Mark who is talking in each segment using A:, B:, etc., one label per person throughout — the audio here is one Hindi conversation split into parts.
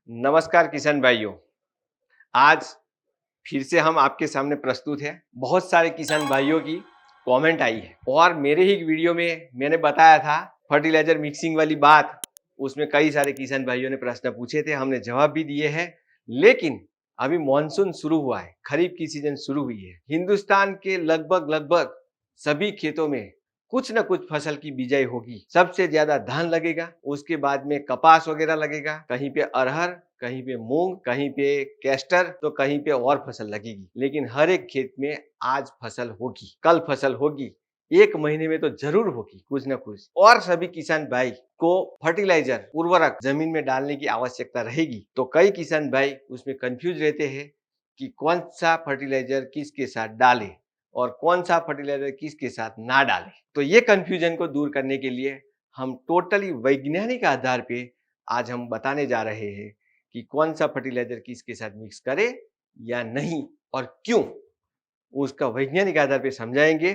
A: नमस्कार किसान भाइयों। आज फिर से हम आपके सामने प्रस्तुत हैं। बहुत सारे किसान भाइयों की कमेंट आई है और मेरे ही वीडियो में मैंने बताया था फर्टिलाइजर मिक्सिंग वाली बात। उसमें कई सारे किसान भाइयों ने प्रश्न पूछे थे, हमने जवाब भी दिए हैं। लेकिन अभी मॉनसून शुरू हुआ है, खरीफ की सीजन शुरू हुई है। हिंदुस्तान के लगभग सभी खेतों में कुछ न कुछ फसल की बिजाई होगी। सबसे ज्यादा धान लगेगा, उसके बाद में कपास वगैरह लगेगा, कहीं पे अरहर, कहीं पे मूंग, कहीं पे कैस्टर, तो कहीं पे और फसल लगेगी। लेकिन हर एक खेत में आज फसल होगी, कल फसल होगी, एक महीने में तो जरूर होगी कुछ ना कुछ। और सभी किसान भाई को फर्टिलाइजर उर्वरक जमीन में डालने की आवश्यकता रहेगी। तो कई किसान भाई उसमें कंफ्यूज रहते हैं कि कौन सा फर्टिलाइजर किसके साथ डालें और कौन सा फर्टिलाइजर किसके साथ ना डालें। तो ये कंफ्यूजन को दूर करने के लिए हम टोटली वैज्ञानिक आधार पे आज हम बताने जा रहे हैं कि कौन सा फर्टिलाइजर किसके साथ मिक्स करे या नहीं और क्यों, उसका वैज्ञानिक आधार पे समझाएंगे।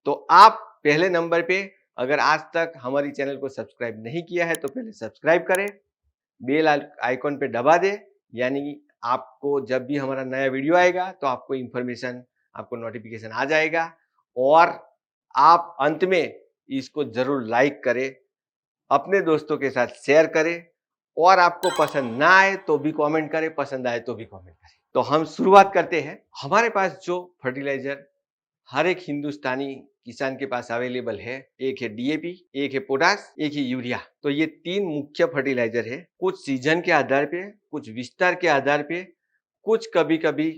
A: तो आप पहले नंबर पे अगर आज तक हमारी चैनल को सब्सक्राइब नहीं किया है तो पहले सब्सक्राइब करें, बेल आइकॉन पे दबा दे, यानी आपको जब भी हमारा नया वीडियो आएगा तो आपको इंफॉर्मेशन, आपको नोटिफिकेशन आ जाएगा। और आप अंत में इसको जरूर लाइक करें, अपने दोस्तों के साथ शेयर करें और आपको पसंद ना आए तो भी कमेंट करें, पसंद आए तो भी कमेंट करें। तो हम शुरुआत करते हैं। हमारे पास जो फर्टिलाइजर हर एक हिंदुस्तानी किसान के पास अवेलेबल है, एक है डीएपी, एक है पोटास, एक है यूरिया। तो ये तीन मुख्य फर्टिलाइजर है। कुछ सीजन के आधार पे, कुछ विस्तार के आधार पे, कुछ कभी कभी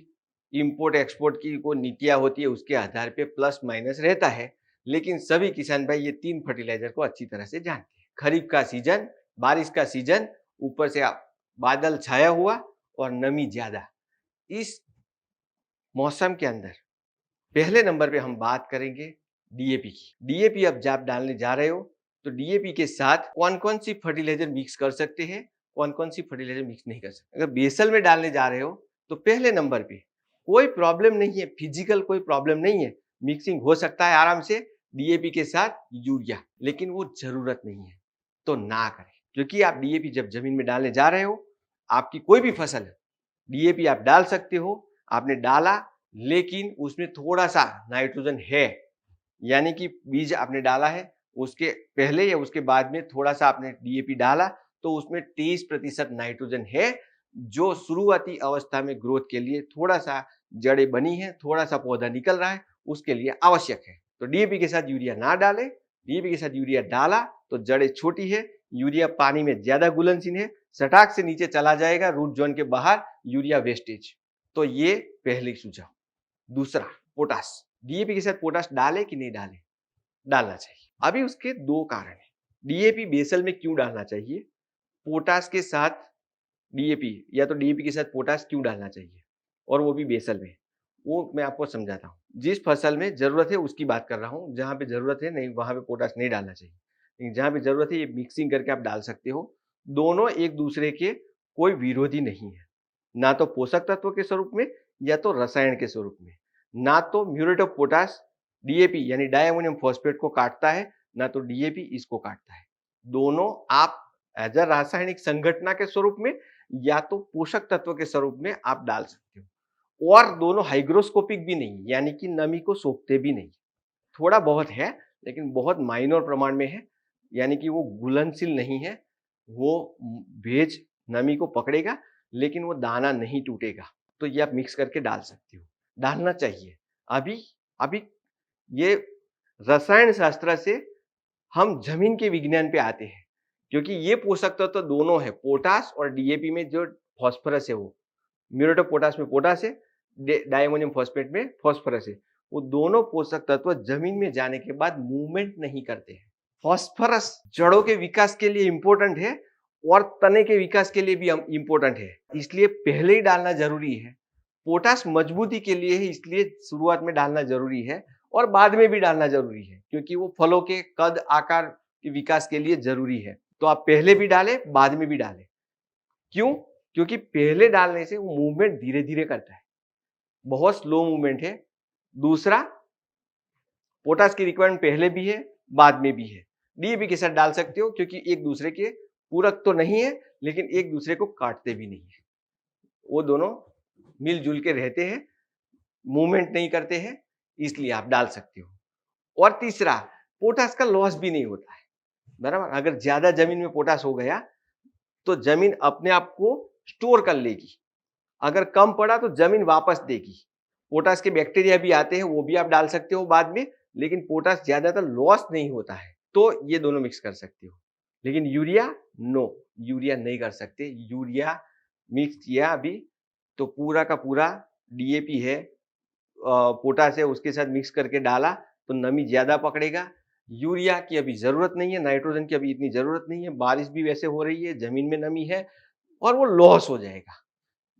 A: इंपोर्ट एक्सपोर्ट की को नीतियां होती है उसके आधार पे प्लस माइनस रहता है। लेकिन सभी किसान भाई ये तीन फर्टिलाइजर को अच्छी तरह से जानते हैं। खरीफ का सीजन, बारिश का सीजन, ऊपर से बादल छाया हुआ और नमी ज्यादा, इस मौसम के अंदर पहले नंबर पे हम बात करेंगे डीएपी की। डीएपी अब जब डालने जा रहे हो तो डीएपी के साथ कौन कौन सी फर्टिलाइजर मिक्स कर सकते हैं, कौन कौन सी फर्टिलाइजर मिक्स नहीं कर सकते। अगर बेसल में डालने जा रहे हो तो पहले नंबर पे कोई प्रॉब्लम नहीं है, फिजिकल कोई प्रॉब्लम नहीं है, मिक्सिंग हो सकता है आराम से डीएपी के साथ यूरिया, लेकिन वो जरूरत नहीं है तो ना करें। क्योंकि आप डीएपी जब जमीन में डालने जा रहे हो, आपकी कोई भी फसल है, डीएपी आप डाल सकते हो। आपने डाला लेकिन उसमें थोड़ा सा नाइट्रोजन है, यानी कि बीज आपने डाला है उसके पहले या उसके बाद में थोड़ा सा आपने डीएपी डाला तो उसमें 30% नाइट्रोजन है, जो शुरुआती अवस्था में ग्रोथ के लिए थोड़ा सा जड़ें बनी है, थोड़ा सा पौधा निकल रहा है, उसके लिए आवश्यक है। तो डीएपी के साथ यूरिया ना डाले। डीएपी के साथ यूरिया डाला तो जड़ें छोटी है, यूरिया पानी में ज्यादा घुलनशील है, सटाक से नीचे चला जाएगा रूट जोन के बाहर, यूरिया वेस्टेज। तो ये पहले सुझाव। दूसरा, पोटास। डीएपी के साथ पोटास डाले कि नहीं डाले? डालना चाहिए। अभी उसके दो कारण है। डीएपी बेसल में क्यों डालना चाहिए, पोटास के साथ डीएपी या तो डीएपी के साथ पोटास क्यों डालना चाहिए, और वो भी बेसल में, वो मैं आपको समझाता हूँ। जिस फसल में जरूरत है उसकी बात कर रहा हूँ, जहां पे जरूरत है नहीं वहां पे पोटास नहीं डालना चाहिए, लेकिन जहां पे जरूरत है ये मिक्सिंग करके आप डाल सकते हो। दोनों एक दूसरे के कोई विरोधी नहीं है, ना तो पोषक तत्व के स्वरूप में या तो रसायन के स्वरूप में। ना तो म्यूरेट ऑफ पोटास डीएपी यानी डायमोनियम फॉस्फेट को काटता है, ना तो डीएपी इसको काटता है। दोनों आप एज अ रासायनिक संघटना के स्वरूप में या तो पोषक तत्व के स्वरूप में आप डाल सकते हो। और दोनों हाइग्रोस्कोपिक भी नहीं, यानी कि नमी को सोखते भी नहीं। थोड़ा बहुत है लेकिन बहुत माइनर प्रमाण में है, यानी कि वो घुलनशील नहीं है। वो भेज नमी को पकड़ेगा लेकिन वो दाना नहीं टूटेगा। तो ये आप मिक्स करके डाल सकते हो, डालना चाहिए। अभी अभी ये रसायन शास्त्र से हम जमीन के विज्ञान पे आते हैं, क्योंकि ये पोषक तत्व तो दोनों है, पोटास और डीएपी में जो फॉस्फोरस है, वो म्यूरेट ऑफ पोटास में पोटास है, डायमोनियम फॉस्फेट में फॉस्फोरस है। वो दोनों पोषक तत्व जमीन में जाने के बाद मूवमेंट नहीं करते हैं। फॉस्फोरस जड़ों के विकास के लिए इंपॉर्टेंट है और तने के विकास के लिए भी इंपॉर्टेंट है, इसलिए पहले ही डालना जरूरी है। पोटास मजबूती के लिए है, इसलिए शुरुआत में डालना जरूरी है और बाद में भी डालना जरूरी है, क्योंकि वो फलों के कद आकार के विकास के लिए जरूरी है। तो आप पहले भी डालें, बाद में भी डालें। क्यों? क्योंकि पहले डालने से वो मूवमेंट धीरे धीरे करता है, बहुत स्लो मूवमेंट है। दूसरा, पोटास की रिक्वायरमेंट पहले भी है बाद में भी है। डीएपी के साथ डाल सकते हो क्योंकि एक दूसरे के पूरक तो नहीं है, लेकिन एक दूसरे को काटते भी नहीं है। वो दोनों मिलजुल के रहते हैं, मूवमेंट नहीं करते हैं, इसलिए आप डाल सकते हो। और तीसरा, पोटास का लॉस भी नहीं होता है, बराबर। अगर ज्यादा जमीन में पोटास हो गया तो जमीन अपने आप को स्टोर कर लेगी, अगर कम पड़ा तो जमीन वापस देगी। पोटास के बैक्टीरिया भी आते हैं, वो भी आप डाल सकते हो बाद में, लेकिन पोटास ज्यादातर लॉस नहीं होता है, तो ये दोनों मिक्स कर सकते हो। लेकिन यूरिया नो, यूरिया नहीं कर सकते। यूरिया मिक्स किया अभी तो पूरा का पूरा डीएपी है, पोटास है, उसके साथ मिक्स करके डाला तो नमी ज्यादा पकड़ेगा। यूरिया की अभी जरूरत नहीं है, नाइट्रोजन की अभी इतनी जरूरत नहीं है, बारिश भी वैसे हो रही है, जमीन में नमी है, और वो लॉस हो जाएगा,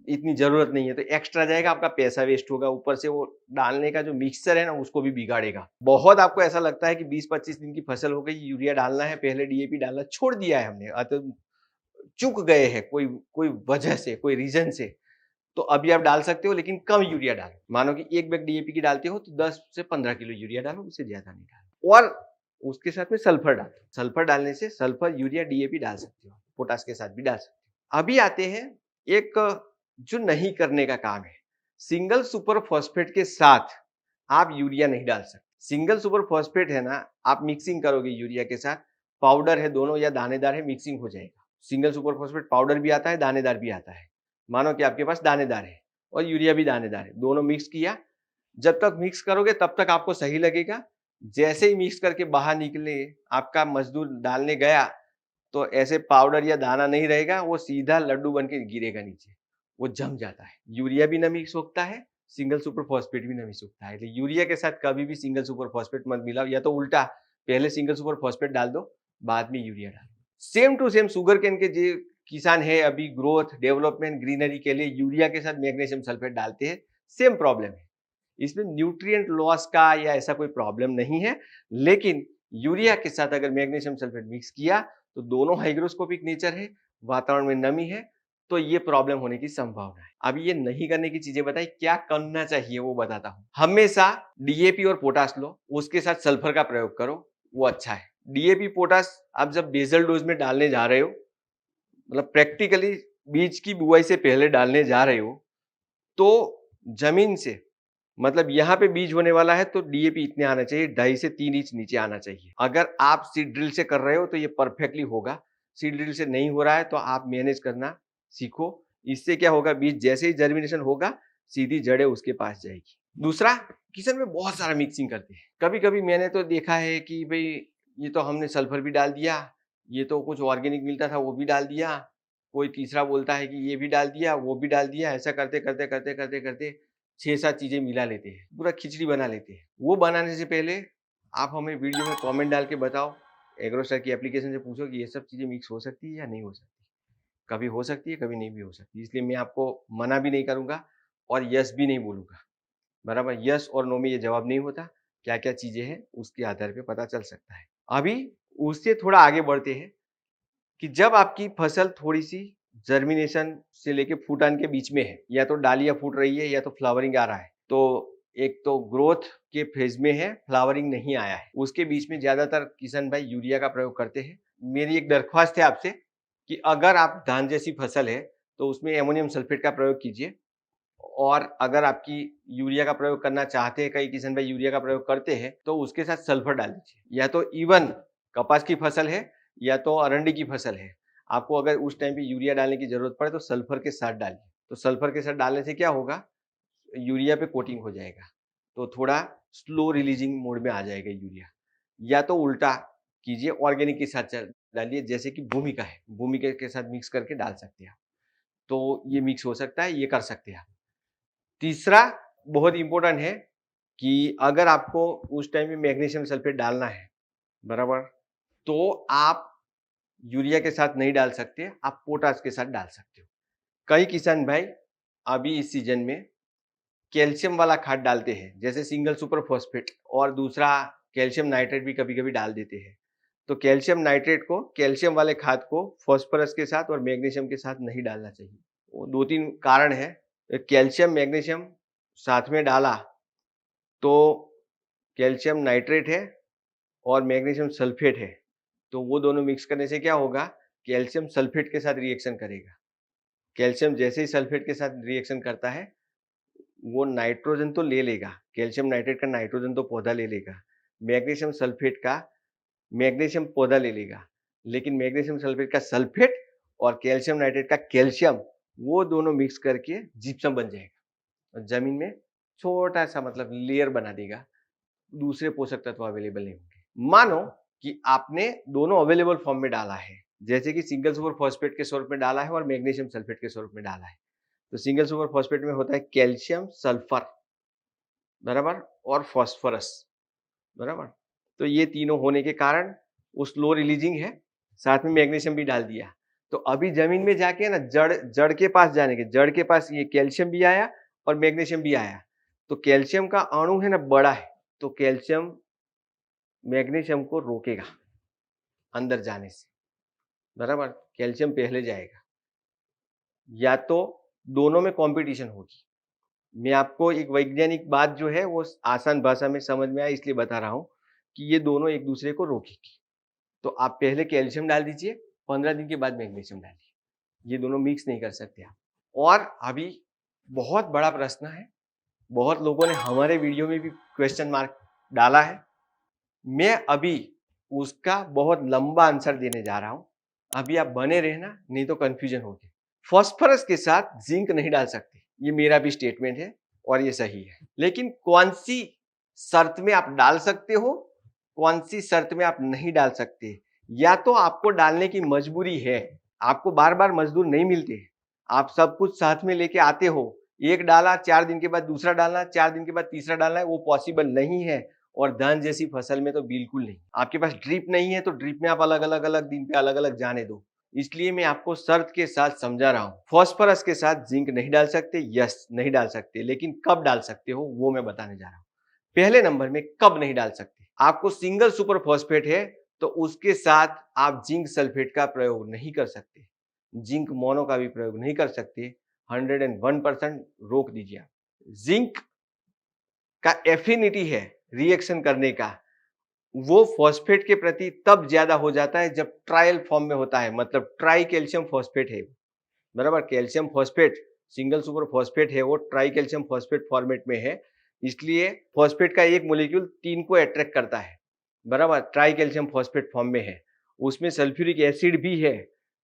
A: इतनी जरूरत नहीं है, तो एक्स्ट्रा जाएगा, आपका पैसा वेस्ट होगा, ऊपर से वो डालने का जो मिक्सचर है ना उसको भी बिगाड़ेगा। बहुत आपको ऐसा लगता है कि 20-25 दिन की फसल हो गई, यूरिया डालना है, पहले डीएपी डालना छोड़ दिया है हमने, चूक गए हैं कोई कोई वजह से, कोई रीजन से, तो अभी आप डाल सकते हो, लेकिन कम यूरिया डालो। मानो कि 1 बैग डीएपी की डालते हो तो 10 से 15 किलो यूरिया डालो, उससे ज्यादा नहीं डालो। और उसके साथ में सल्फर डालो, सल्फर डालने से सल्फर यूरिया डीएपी डाल सकते हो, पोटास के साथ भी डाल सकते हो। अभी आते हैं एक जो नहीं करने का काम है, सिंगल सुपर फॉस्फेट के साथ आप यूरिया नहीं डाल सकते। सिंगल सुपर फॉस्फेट है ना, आप मिक्सिंग करोगे यूरिया के साथ, पाउडर है दोनों या दानेदार है, मिक्सिंग हो जाएगा। सिंगल सुपर फॉस्फेट पाउडर भी आता है, दानेदार भी आता है। मानो कि आपके पास दानेदार है और यूरिया भी दानेदार है, दोनों मिक्स किया, जब तक मिक्स करोगे तब तक आपको सही लगेगा। जैसे ही मिक्स करके बाहर निकले, आपका मजदूर डालने गया, तो ऐसे पाउडर या दाना नहीं रहेगा, वो सीधा लड्डू बन के गिरेगा नीचे, वो जम जाता है। यूरिया भी नमी सोखता है, सिंगल सुपर फॉस्फेट भी नमी सोखता है, लेकिन यूरिया के साथ कभी भी सिंगल सुपर फॉस्फेट मत मिलाओ, या तो उल्टा, पहले सिंगल सुपर फॉस्फेट डाल दो, बाद में यूरिया डाल दो। Same to same sugarcane के जो किसान है अभी ग्रोथ, डेवलपमेंट, ग्रीनरी के लिए यूरिया के साथ मैग्नीशियम सल्फेट डालते हैं, सेम प्रॉब्लम है। इसमें न्यूट्रिएंट लॉस का या ऐसा कोई प्रॉब्लम नहीं है, लेकिन यूरिया के साथ अगर मैग्नीशियम सल्फेट मिक्स किया तो दोनों हाइग्रोस्कोपिक नेचर है, वातावरण में नमी है, तो ये प्रॉब्लम होने की संभावना है। अभी ये नहीं करने की चीजें बताई, क्या करना चाहिए वो बताता हूं। हमेशा डीएपी और पोटास लो, उसके साथ सल्फर का प्रयोग करो, वो अच्छा है। डीएपी पोटास आप जब बेसल डोज में डालने जा रहे हो, मतलब प्रैक्टिकली बीज की बुआई से पहले डालने जा रहे हो, तो जमीन से, मतलब यहाँ पे बीज होने वाला है तो डीएपी इतने आना चाहिए, 2.5 से 3 इंच नीचे आना चाहिए। अगर आप सीड ड्रिल से कर रहे हो तो ये परफेक्टली होगा, सीड ड्रिल से नहीं हो रहा है तो आप मैनेज करना सीखो। इससे क्या होगा, बीज जैसे ही जर्मिनेशन होगा सीधी जड़ें उसके पास जाएगी। दूसरा, किचन में बहुत सारा मिक्सिंग करते हैं। कभी कभी मैंने तो देखा है कि भाई ये तो हमने सल्फर भी डाल दिया, ये तो कुछ ऑर्गेनिक मिलता था वो भी डाल दिया, कोई तीसरा बोलता है कि ये भी डाल दिया वो भी डाल दिया, ऐसा करते करते करते करते करते 6-7 चीजें मिला लेते हैं, पूरा खिचड़ी बना लेते हैं। वो बनाने से पहले आप हमें वीडियो में कमेंट डाल के बताओ, एग्रोस्टार की एप्लीकेशन से पूछो कि ये सब चीजें मिक्स हो सकती है या नहीं हो सकती। कभी हो सकती है, कभी नहीं भी हो सकती, इसलिए मैं आपको मना भी नहीं करूंगा और यस भी नहीं बोलूंगा, बराबर। यस और नो में ये जवाब नहीं होता, क्या क्या चीजें हैं उसके आधार पे पता चल सकता है। अभी उससे थोड़ा आगे बढ़ते हैं कि जब आपकी फसल थोड़ी सी जर्मिनेशन से लेके फूटान के बीच में है, या तो डालियां फूट रही है या तो फ्लावरिंग आ रहा है, तो एक तो ग्रोथ के फेज में है, फ्लावरिंग नहीं आया है, उसके बीच में ज्यादातर किसान भाई यूरिया का प्रयोग करते हैं। मेरी एक दरख्वास्त है आपसे कि अगर आप धान जैसी फसल है तो उसमें एमोनियम सल्फेट का प्रयोग कीजिए, और अगर आपकी यूरिया का प्रयोग करना चाहते हैं, कई किसान भाई यूरिया का प्रयोग करते हैं, तो उसके साथ सल्फर डाल दीजिए। या तो इवन कपास की फसल है या तो अरंडी की फसल है, आपको अगर उस टाइम पे यूरिया डालने की जरूरत पड़े तो सल्फर के साथ डालिए। तो सल्फर के साथ डालने से क्या होगा, यूरिया पे कोटिंग हो जाएगा, तो थोड़ा स्लो रिलीजिंग मोड में आ जाएगा यूरिया। या तो उल्टा कीजिए, ऑर्गेनिक के साथ डालिए, जैसे कि भूमिका है, भूमिका के साथ मिक्स करके डाल सकते हैं, तो ये मिक्स हो सकता है, ये कर सकते हैं। तीसरा बहुत इंपॉर्टेंट है कि अगर आपको उस टाइम में मैग्नीशियम सल्फेट डालना है, बराबर, तो आप यूरिया के साथ नहीं डाल सकते, आप पोटास के साथ डाल सकते हो। कई किसान भाई अभी इस सीजन में कैल्शियम वाला खाद डालते हैं, जैसे सिंगल सुपर फॉस्फेट, और दूसरा कैल्शियम नाइट्रेट भी कभी कभी डाल देते हैं। तो कैल्शियम नाइट्रेट को, कैल्शियम वाले खाद को फॉस्फोरस के साथ और मैग्नीशियम के साथ नहीं डालना चाहिए। वो 2-3 कारण है। कैल्शियम मैग्नीशियम साथ में डाला तो कैल्शियम नाइट्रेट है और मैग्नीशियम सल्फेट है, तो वो दोनों मिक्स करने से क्या होगा, कैल्शियम सल्फेट के साथ रिएक्शन करेगा। कैल्शियम जैसे ही सल्फेट के साथ रिएक्शन करता है वो नाइट्रोजन तो ले लेगा, कैल्शियम नाइट्रेट का नाइट्रोजन तो पौधा ले लेगा, मैग्नीशियम सल्फेट का मैग्नीशियम पौधा ले लेगा, लेकिन मैग्नीशियम सल्फेट का सल्फेट और कैल्शियम नाइट्रेट का कैल्शियम वो दोनों मिक्स करके जिप्सम बन जाएगा और जमीन में छोटा सा मतलब लेयर बना देगा, दूसरे पोषक तत्व अवेलेबल नहीं होंगे। मानो कि आपने दोनों अवेलेबल फॉर्म में डाला है, जैसे कि सिंगल सुपर फॉस्फेट के स्वरूप में डाला है और मैग्नीशियम सल्फेट के स्वरूप में डाला है। तो सिंगल सुपर फॉस्फेट में होता है कैल्शियम सल्फर बराबर और फॉस्फोरस बराबर। तो ये तीनों होने के कारण वो स्लो रिलीजिंग है, साथ में मैग्नीशियम भी डाल दिया। तो अभी जमीन में जाके ना जड़ के पास जाने के, जड़ के पास ये कैल्शियम भी आया और मैग्नीशियम भी आया। तो कैल्शियम का अणु है ना बड़ा है, तो कैल्शियम मैग्नीशियम को रोकेगा अंदर जाने से बराबर। कैल्शियम पहले जाएगा, या तो दोनों में कंपटीशन होगी। मैं आपको एक वैज्ञानिक बात जो है वो आसान भाषा में समझ में आए इसलिए बता रहा हूं कि ये दोनों एक दूसरे को रोकेगी। तो आप पहले कैल्शियम डाल दीजिए, 15 दिन के बाद मैग्नीशियम डालिए, ये दोनों मिक्स नहीं कर सकते आप। और अभी बहुत बड़ा प्रश्न है, बहुत लोगों ने हमारे वीडियो में भी क्वेश्चन मार्क डाला है, मैं अभी उसका बहुत लंबा आंसर देने जा रहा हूं, अभी आप बने रहना, नहीं तो कंफ्यूजन होगी। फास्फोरस के साथ जिंक नहीं डाल सकते, ये मेरा भी स्टेटमेंट है और ये सही है। लेकिन कौन सी शर्त में आप डाल सकते हो, कौन सी शर्त में आप नहीं डाल सकते, या तो आपको डालने की मजबूरी है, आपको बार बार मजदूर नहीं मिलते, आप सब कुछ साथ में लेके आते हो, एक डाला 4 दिन के बाद दूसरा डालना, 4 दिन के बाद तीसरा डालना है, वो पॉसिबल नहीं है। और धान जैसी फसल में तो बिल्कुल नहीं। आपके पास ड्रिप नहीं है तो ड्रिप में आप अलग अलग दिन पे अलग अलग जाने दो। इसलिए मैं आपको शर्त के साथ समझा रहा हूं। फास्फोरस के साथ जिंक नहीं डाल सकते, यस नहीं डाल सकते, लेकिन कब डाल सकते हो वो मैं बताने जा रहा हूं। पहले नंबर में कब नहीं डाल सकते, आपको सिंगल सुपर फॉस्फेट है तो उसके साथ आप जिंक सल्फेट का प्रयोग नहीं कर सकते, जिंक मोनो का भी प्रयोग नहीं कर सकते। 101% रोक दीजिए आप। जिंक का एफिनिटी है रिएक्शन करने का, वो फॉस्फेट के प्रति तब ज्यादा हो जाता है जब ट्रायल फॉर्म में होता है, मतलब ट्राई कैल्शियम फॉस्फेट है बराबर। Calcium phosphate single super phosphate है, वो ट्राई कैल्शियम फॉस्फेट फॉर्मेट में है, इसलिए फॉस्फेट का एक मोलिक्यूल 3 को अट्रैक्ट करता है बराबर। ट्राई कैल्शियम फॉस्फेट फॉर्म में है, उसमें सल्फ्यूरिक एसिड भी है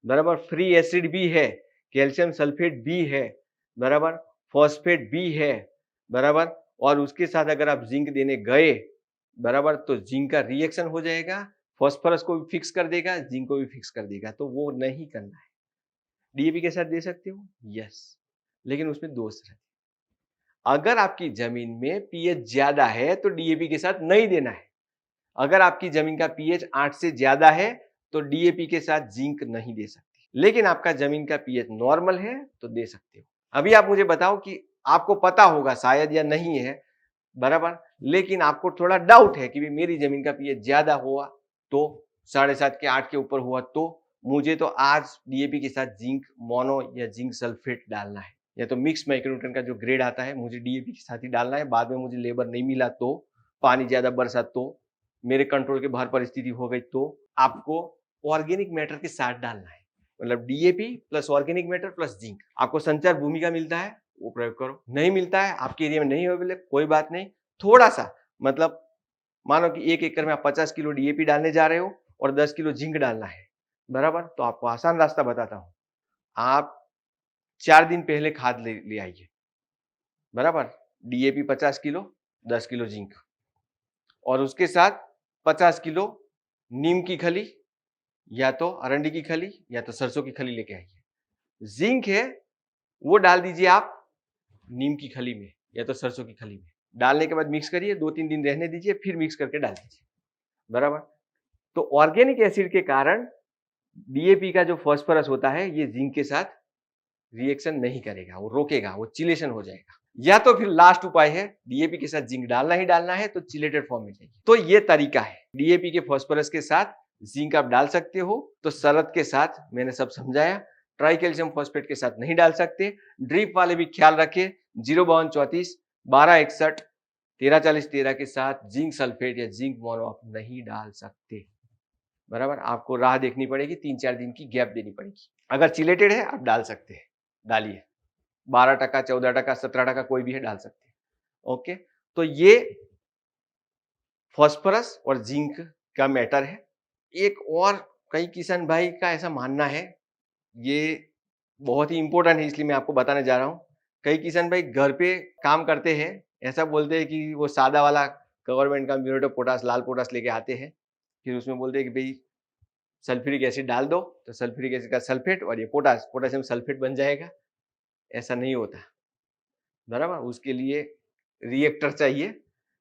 A: बराबर, फ्री एसिड भी है, कैल्शियम सल्फेट भी है बराबर, फॉस्फेट भी है बराबर। और उसके साथ अगर आप जिंक देने गए बराबर तो जिंक का रिएक्शन हो जाएगा, फास्फोरस को भी फिक्स कर देगा, जिंक को भी फिक्स कर देगा, तो वो नहीं करना है। डीएपी के साथ दे सकते हो यस, लेकिन उसमें दोष है, अगर आपकी जमीन में पीएच ज्यादा है तो डीएपी के साथ नहीं देना है। अगर आपकी जमीन का पीएच 8 से ज्यादा है तो डीएपी के साथ जिंक नहीं दे सकते, लेकिन आपका जमीन का पीएच नॉर्मल है तो दे सकते हो। अभी आप मुझे बताओ कि आपको पता होगा शायद या नहीं है बराबर, लेकिन आपको थोड़ा डाउट है कि मेरी जमीन का पीएच ज्यादा हुआ तो 7.5 के 8 के ऊपर हुआ तो मुझे तो आज डीएपी के साथ जिंक मोनो या जिंक सल्फेट डालना है, या तो मिक्स माइक्रोन्यूट्रिएंट का जो ग्रेड आता है मुझे डीएपी के साथ ही डालना है। बाद में मुझे लेबर नहीं मिला तो, पानी ज्यादा बरसा तो, मेरे कंट्रोल के बाहर परिस्थिति हो गई तो आपको ऑर्गेनिक मैटर के साथ डालना है, मतलब DAP plus organic matter plus zinc. आपको संचार भूमि का मिलता है वो प्रयोग करो, नहीं मिलता है आपके एरिया में नहीं अवेलेबल, कोई बात नहीं, थोड़ा सा मतलब मानो कि 1 एकड़ में आप 50 किलो डीएपी डालने जा रहे हो और 10 किलो जिंक डालना है बराबर। तो आपको आसान रास्ता बताता हूं, आप 4 दिन पहले खाद ले आइए बराबर, डीएपी 50 किलो 10 किलो जिंक, और उसके साथ 50 किलो नीम की खली या तो अरंडी की खली या तो सरसों की खली लेके आइए। जिंक है वो डाल दीजिए आप नीम की खली में या तो सरसों की खली में, डालने के बाद मिक्स करिए, 2-3 दिन रहने दीजिए, फिर मिक्स करके डाल दीजिए बराबर। तो ऑर्गेनिक एसिड के कारण डीएपी का जो फास्फोरस होता है ये जिंक के साथ रिएक्शन नहीं करेगा, वो रोकेगा, वो चिलेशन हो जाएगा। या तो फिर लास्ट उपाय है डीएपी के साथ जिंक डालना ही डालना है तो चिलेटेड फॉर्म में चाहिए, तो ये तरीका है। डीएपी के फास्फोरस के साथ जिंक आप डाल सकते हो, तो शरत के साथ मैंने सब समझाया। ट्राई कैल्शियम फॉस्फेट के साथ नहीं डाल सकते। ड्रिप वाले भी ख्याल रखें, 05234 1261 1340 13 के साथ जिंक सल्फेट या जिंक मोनो आप नहीं डाल सकते बराबर, आपको राह देखनी पड़ेगी, 3-4 दिन की गैप देनी पड़ेगी। अगर चिलेटेड है आप डाल सकते हैं, डालिए, 12%, 14%, 17% कोई भी है, डाल सकते हैं। ओके, तो ये फास्फोरस और जिंक का मैटर है। एक और कई किसान भाई का ऐसा मानना है, ये बहुत ही इंपॉर्टेंट है, इसलिए मैं आपको बताने जा रहा हूँ। कई किसान भाई घर पे काम करते हैं, ऐसा बोलते हैं कि वो सादा वाला गवर्नमेंट का muriate of potash, Lal potash लेके आते हैं, फिर उसमें बोलते हैं कि भाई सल्फ्यूरिक एसिड डाल दो, तो सल्फ्यूरिक एसिड का सल्फेट और ये पोटाश, पोटेशियम सल्फेट बन जाएगा। ऐसा नहीं होता, बराबर। उसके लिए रिएक्टर चाहिए,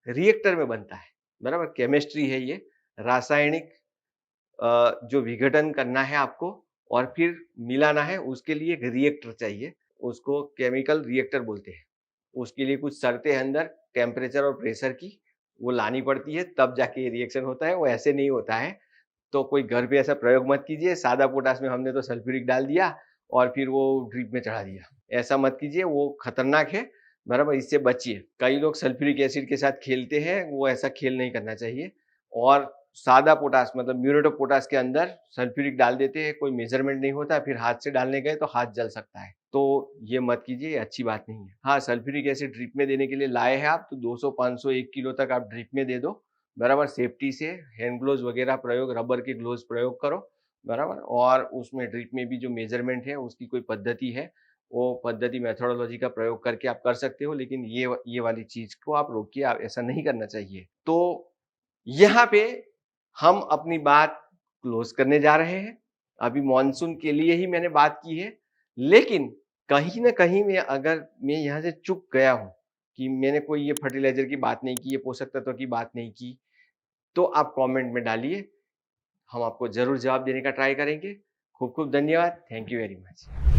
A: रिएक्टर में बनता है, बराबर। केमिस्ट्री है ये, रासायनिक जो विघटन करना है आपको और फिर मिलाना है, उसके लिए एक रिएक्टर चाहिए, उसको केमिकल रिएक्टर बोलते हैं। उसके लिए कुछ शर्तें हैं अंदर, टेम्परेचर और प्रेशर की, वो लानी पड़ती है, तब जाके ये रिएक्शन होता है, वो ऐसे नहीं होता है। तो कोई घर पे ऐसा प्रयोग मत कीजिए, सादा पोटाश में हमने तो सल्फ्यूरिक डाल दिया और फिर वो ड्रिप में चढ़ा दिया, ऐसा मत कीजिए, वो खतरनाक है, बराबर। इससे बचिए। कई लोग सल्फ्यूरिक एसिड के साथ खेलते हैं, वो ऐसा खेल नहीं करना चाहिए। और सादा पोटाश मतलब म्यूरेट ऑफ पोटाश के अंदर सल्फ्यूरिक डाल देते हैं, कोई मेजरमेंट नहीं होता, फिर हाथ से डालने गए तो हाथ जल सकता है, तो ये मत कीजिए, ये अच्छी बात नहीं है। हाँ, सल्फ्यूरिक एसिड ड्रिप में देने के लिए लाए हैं आप, तो 200, 500, 1 किलो तक आप ड्रिप में दे दो, बराबर। सेफ्टी से हैंड ग्लोव्स वगैरह प्रयोग, रबर के ग्लोव्स प्रयोग करो, बराबर। और उसमें ड्रिप में भी जो मेजरमेंट है, उसकी कोई पद्धति है, वो पद्धति मेथोडोलॉजी का प्रयोग करके आप कर सकते हो, लेकिन ये वाली चीज को आप रोकिए, आप ऐसा नहीं करना चाहिए। तो यहाँ पे हम अपनी बात क्लोज करने जा रहे हैं। अभी मॉनसून के लिए ही मैंने बात की है, लेकिन कहीं ना कहीं में अगर मैं यहाँ से चूक गया हूँ कि मैंने कोई ये फर्टिलाइजर की बात नहीं की, ये पोषक तत्व की बात नहीं की, तो आप कमेंट में डालिए, हम आपको जरूर जवाब देने का ट्राई करेंगे। खूब खूब धन्यवाद। Thank you very much.